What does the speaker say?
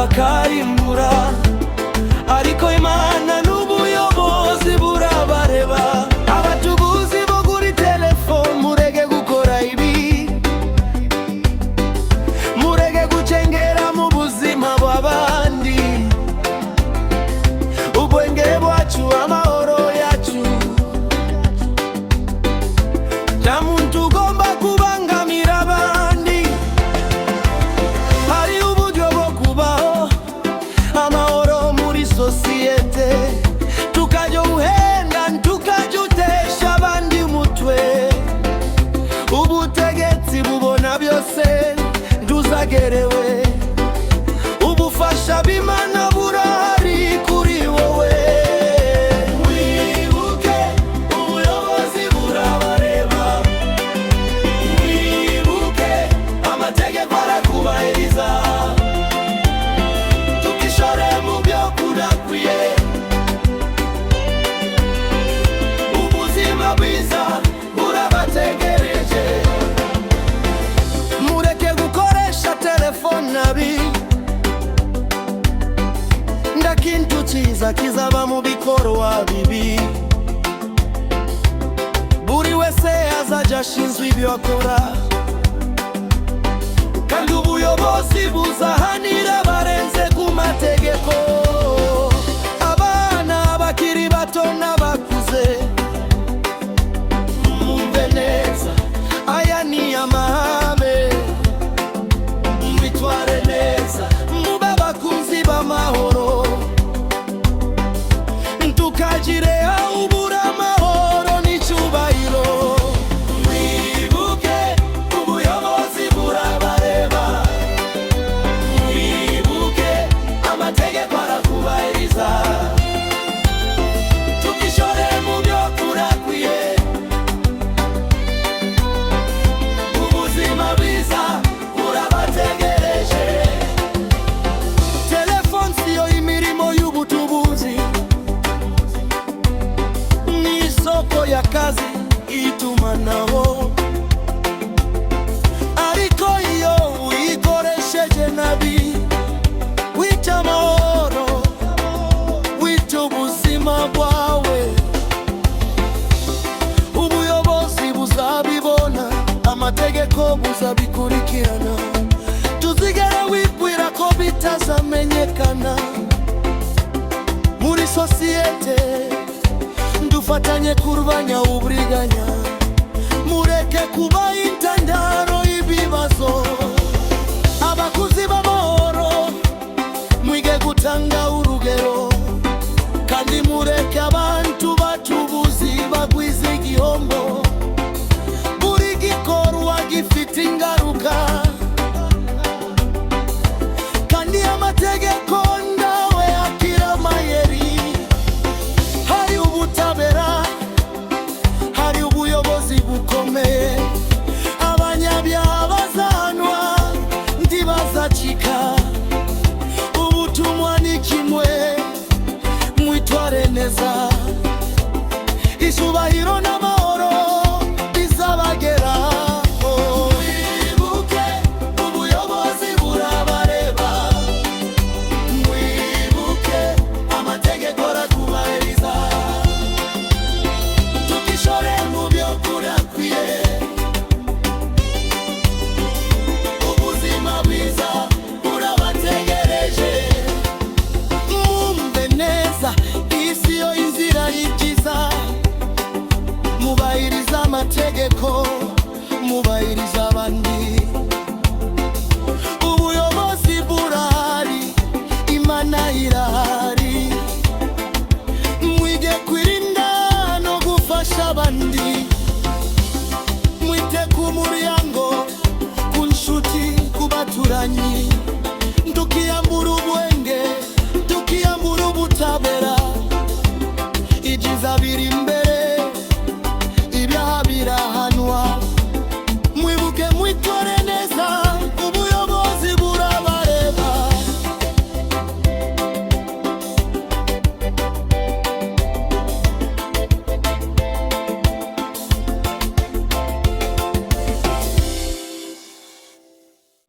bakarimbura, ariko Imana n'ubuyobozi burabareba. Abatubuzi bo kuri telefone murege gukora ibi, murege gucengera mu buzima bw'abandi. Ubwenge bwacu amahoro yacu, nta muntu ugomba kubangamira abandi. Hari uburyo bwo kubaho amahoro muri sosiyete, tukajya uhenda tukajya utesha abandi umutwe. Ubutegetsi bubona byose nduzagerewe, ubufasha b'Imana burahari kuri wowe. Wibuke ubuyobozi burabareba, wibuke amategeko arakubahiriza, tukishore mu byo kudakwiye. Ubuzima bwiza burabategereje. Mureke gukoresha telefone nabi, nda kintu cyiza kizaba mu bikorwa bibi. Buri wese azajya ashinzwe ibyo akora, kandi ubuyobozi buzahanira abarenze ku mategeko. Abana bakiri bato n'abakuze, mwumve neza aya ni amahame. Mwitware neza mube abakunzi b'amahoro, ntukagire aho ubura amahoro n'icyubahiro. Wibuke ubuyobozi burabareba, wibuke amategeko arakubahiriza, tukishore mu byo kurakwiye. Ubuzima bwiza burabategereje. Telefone siyo imirimo y'ubutubuzi, ni isoko y'akazi, itumanaho. Ariko iyo uyikoresheje nabi, wica amahoro, wica ubuzima bwawe. Ubuyobozi buzabibona, amategeko buzabikurikirana. Tuzigere wibwira ko bitazamenyekana muri sosiyete. Dufatanye kurwanya uburiganya, mureke kuba intandaro y'ibibazo. Abakuzi b'amahoro mwige gutanga urugero, kandi mureke abantu batubuzi bagwiza igihombo. Buri gikorwa gifite ingaruka, kandi amategeko ndawe akira amayeri. Hari ubutabera, hari ubuyobozi bukomeye. Abanyabyaha bazahanwa ntibazacika. Ubutumwa ni kimwe, mwitware neza, icyubahiro n'amahoro bizabageraho. Wibuke ubuyobozi burabareba, wibuke amategeko arakubahiriza, tukishore mu byo kurakwiye. Ubuzima bwiza burabategereje. Mwumve neza isi yo inzira y'ibyiza, mubahiriza amategeko, mubahiriza abandi. Ubuyobozi burahari, Imana irahari. Mwige kwirinda no gufasha abandi, mwite ku muryango, ku nshuti, ku baturanyi.